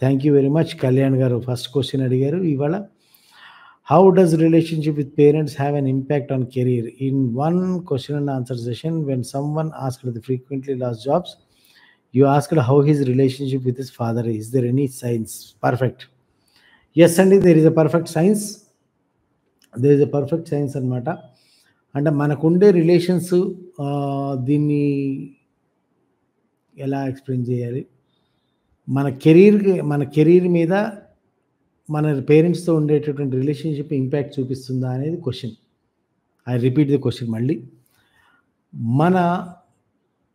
Thank you very much. Kalyan గారు first question అడిగారు ఇవాళ. How does relationship with parents have an impact on career? In one question and answer session when someone asked the frequently lost jobs, you asked how his relationship with his father is. There any science? Perfect. Yes అండి. There is a perfect science. There is a perfect science అనమాట. అంటే మనకుండే relations దీన్ని ఎలా explain చేయాలి? మన career మీద మన పేరెంట్స్‌తో ఉండేటటువంటి రిలేషన్‌షిప్ ఇంపాక్ట్ చూపిస్తుందా అనేది question. I repeat the question మళ్ళీ. మన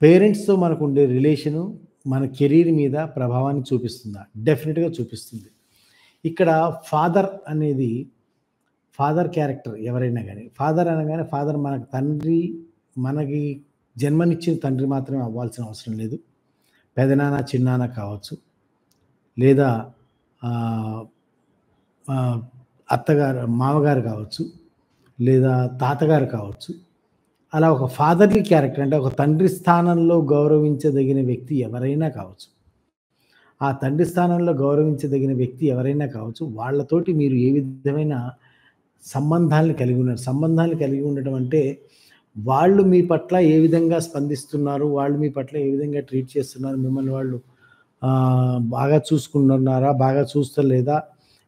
పేరెంట్స్‌తో మనకుండే రిలేషను మన కెరీర్ మీద ప్రభావాన్ని చూపిస్తుందా? డెఫినిట్‌గా చూపిస్తుంది. ఇక్కడ ఫాదర్ క్యారెక్టర్ ఎవరైనా గానీ, ఫాదర్ అనగానే ఫాదర్ మనకు తండ్రి, మనకి జన్మనిచ్చిన తండ్రి మాత్రమే అవ్వాల్సిన అవసరం లేదు. పెదనాన్న, చిన్నాన్న కావచ్చు. లేదా ఆహ్, ఆహ్, మామగారు కావచ్చు. లేదా తాతగారు కావచ్చు. అలా ఒక ఫాదర్‌లీ క్యారెక్టర్ అంటే ఒక తండ్రి స్థానంలో గౌరవించదగిన వ్యక్తి ఎవరైనా కావచ్చు. ఆ తండ్రి స్థానంలో గౌరవించదగిన వ్యక్తి ఎవరైనా కావచ్చు. వాళ్ళతోటి మీరు ఏ విధమైన సంబంధాలను కలిగి ఉండటం అంటే, వాళ్ళు మీ పట్ల ఏ విధంగా స్పందిస్తున్నారు, వాళ్ళు మీ పట్ల ఏ విధంగా ట్రీట్ చేస్తున్నారు, మిమ్మల్ని వాళ్ళు బాగా చూసుకుంటున్నారా, బాగా చూస్తలేదా,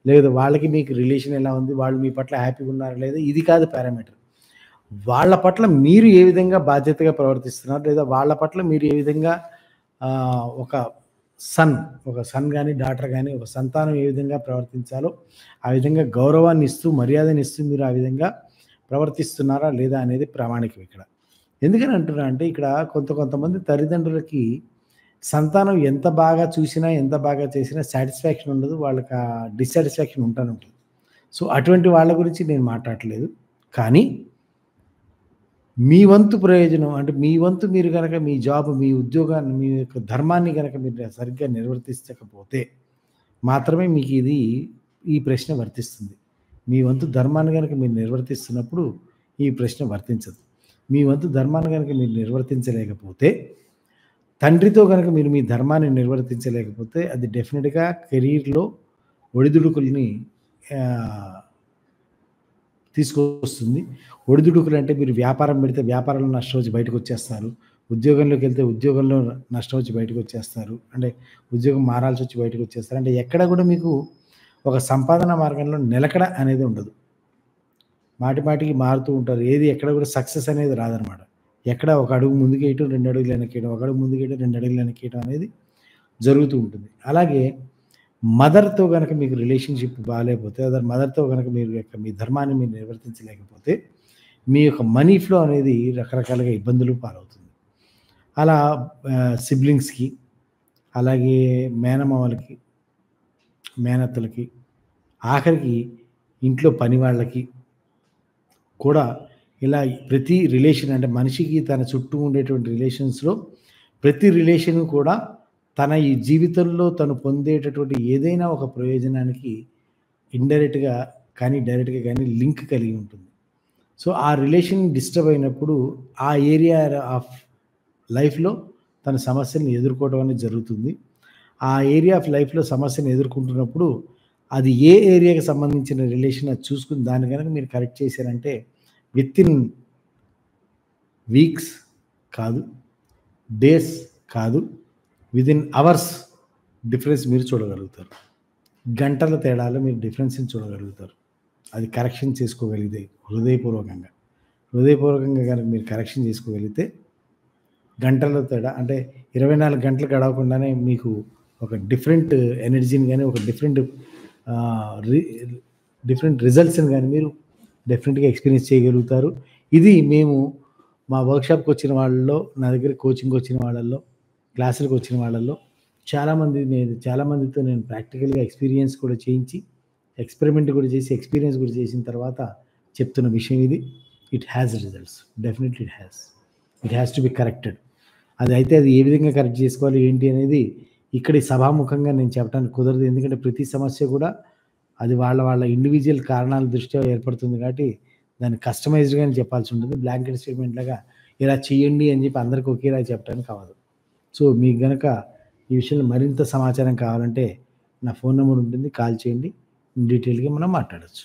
లేదా వాళ్ళకి మీకు రిలేషన్ ఎలా ఉంది, వాళ్ళు మీ పట్ల హ్యాపీగా ఉన్నారా లేదా, ఇది కాదు పారామీటర్. వాళ్ళ పట్ల మీరు ఏ విధంగా బాధ్యతగా ప్రవర్తిస్తున్నారు, లేదా వాళ్ళ పట్ల మీరు ఏ విధంగా ఒక సన్ గాని, డాటర్ గాని, ఒక సంతానం ఏ విధంగా ప్రవర్తించాలో ఆ విధంగా గౌరవాన్ని ఇస్తూ, మర్యాదనిస్తూ మీరు ఆ విధంగా ప్రవర్తిస్తున్నారా లేదా అనేది ప్రామాణికం ఇక్కడ. ఎందుకని అంటున్నా అంటే ఇక్కడ కొంతమంది తల్లిదండ్రులకి సంతానం ఎంత బాగా చూసినా, ఎంత బాగా చేసినా సాటిస్ఫాక్షన్ ఉండదు. వాళ్ళకి డిస్సాటిస్ఫాక్షన్ ఉంటానే ఉంటుంది. సో, అటువంటి వాళ్ళ గురించి నేను మాట్లాడట్లేదు. కానీ మీ వంతు ప్రయోజనం అంటే మీ వంతు మీరు గనక మీ జాబ్, మీ ఉద్యోగాన్ని, మీ యొక్క ధర్మాన్ని గనక మీరు సరిగ్గా నిర్వర్తించకపోతే మాత్రమే మీకు ఈ ప్రశ్న వర్తిస్తుంది. మీ వంతు ధర్మాన్ని గనక మీరు నిర్వర్తిస్తున్నప్పుడు ఈ ప్రశ్న వర్తించదు. మీ వంతు ధర్మాన్ని గనక మీరు నిర్వర్తించలేకపోతే, తండ్రితో గనక మీరు మీ ధర్మాన్ని నిర్వర్తించలేకపోతే అది డెఫినిట్‌గా కెరీర్‌లో ఒడిదుడుకుల్ని ఆహ్, తీసుకొస్తుంది. ఒడిదుడుకులంటే మీరు వ్యాపారం పెడితే వ్యాపారంలో నష్టం వచ్చి బయటకొచ్చేస్తారు. ఉద్యోగంలోకెళ్తే ఉద్యోగంలో నష్టం వచ్చి బయటకొచ్చేస్తారు. అంటే ఉద్యోగం మారాల్సొచ్చి బయటకొచ్చేస్తారు. అంటే ఎక్కడ కూడా మీకు ఒక సంపాదన మార్గంలో నిలకడ అనేది ఉండదు. మాటిమాటికి మారుతూ ఉంటారు. ఏది ఎక్కడ కూడా సక్సెస్ అనేది రాదనమాట. ఎక్కడ ఒక అడుగు ముందుకేయటం, 2 అడుగులు వెనక్కేయడం, ఒక అడుగు ముందుకేయడం, 2 అడుగులు వెనక్కేయడం అనేది జరుగుతూ ఉంటుంది. అలాగే మదర్‌తో గనక మీకు రిలేషన్‌షిప్ బాలేపోతే, మదర్‌తో గనక మీ ధర్మాన్ని మీరు నిర్వర్తించలేకపోతే, మీ యొక్క మనీ ఫ్లో అనేది రకరకాలుగా ఇబ్బందులు పాలవుతుంది. అలా సిబ్లింగ్స్‌కి, అలాగే మేనమామలకి, మేనత్తలకి, ఆఖరికి ఇంట్లో పని వాళ్ళకి కూడా ఇలా ప్రతి రిలేషన్ అంటే మనిషికి తన చుట్టూ ఉండేటువంటి రిలేషన్స్‌లో ప్రతి రిలేషను కూడా తన ఈ జీవితంలో తను పొందేటటువంటి ఏదైనా ఒక ప్రయోజనానికి ఇండైరెక్ట్‌గా కానీ, డైరెక్ట్‌గా కానీ లింక్ కలిగి ఉంటుంది. సో, ఆ రిలేషన్ డిస్టర్బ్ అయినప్పుడు ఆ ఏరియా ఆఫ్ లైఫ్‌లో తన సమస్యలను ఎదుర్కోవడం అనేది జరుగుతుంది. ఆ ఏరియా ఆఫ్ లైఫ్‌లో సమస్యను ఎదుర్కొంటున్నప్పుడు అది ఏ ఏరియాకి సంబంధించిన రిలేషన్ అది చూసుకొని దాన్ని గనక మీరు కరెక్ట్ చేశారంటే వితిన్ వీక్స్ కాదు, డేస్ కాదు, వితిన్ అవర్స్ డిఫరెన్స్ మీరు చూడగలుగుతారు. గంటల తేడాలో మీరు డిఫరెన్స్‌ని చూడగలుగుతారు. అది కరెక్షన్ చేసుకోగలిగితే హృదయపూర్వకంగా. హృదయపూర్వకంగా గనక మీరు కరెక్షన్ చేసుకోగలిగితే గంటల తేడా అంటే 24 గంటలు గడవకుండానే మీకు ఒక డిఫరెంట్ ఎనర్జీని గాని, ఒక ఆహ్, రి డిఫరెంట్ రిజల్ట్స్‌ని గాని మీరు డెఫినిట్‌గా ఎక్స్‌పీరియన్స్ చేయగలుగుతారు. ఇది మేము మా వర్క్‌షాప్‌కొచ్చిన వాళ్ళలో, నా దగ్గర కోచింగ్‌కొచ్చిన వాళ్ళలో, క్లాసులకొచ్చిన వాళ్ళలో చాలా మందితో నేను ప్రాక్టికల్‌గా ఎక్స్‌పీరియన్స్ కూడా చేయించి, ఎక్స్‌పెరిమెంట్ కూడా చేసి, ఎక్స్‌పీరియన్స్ కూడా చేసిన తర్వాత చెప్తున్న విషయం ఇది. It has results. Definitely it has. It has to be corrected. అది ఏ విధంగా కరెక్ట్ చేసుకోవాలి ఏంటి అనేది ఇక్కడ ఈ సభాముఖంగా నేను చెప్పడానికి కుదరదు. ఎందుకంటే ప్రతి సమస్య కూడా అది వాళ్ళ ఇండివిడ్యువల్ కారణాల దృష్ట్యా ఏర్పడుతుంది కాబట్టి దాన్ని కస్టమైజ్డ్‌గానే చెప్పాల్సి ఉంటుంది. బ్లాంకెట్ స్టేట్‌మెంట్ లాగా ఇలా చేయండి అని చెప్పి అందరికి ఒకేలా చెప్పడానికి అవ్వదు. సో, మీకు గనక ఈ విషయంలో మరింత సమాచారం కావాలంటే నా ఫోను నంబర్ ఉంటుంది. కాల్ చేయండి. డీటెయిల్‌గా మనం మాట్లాడొచ్చు.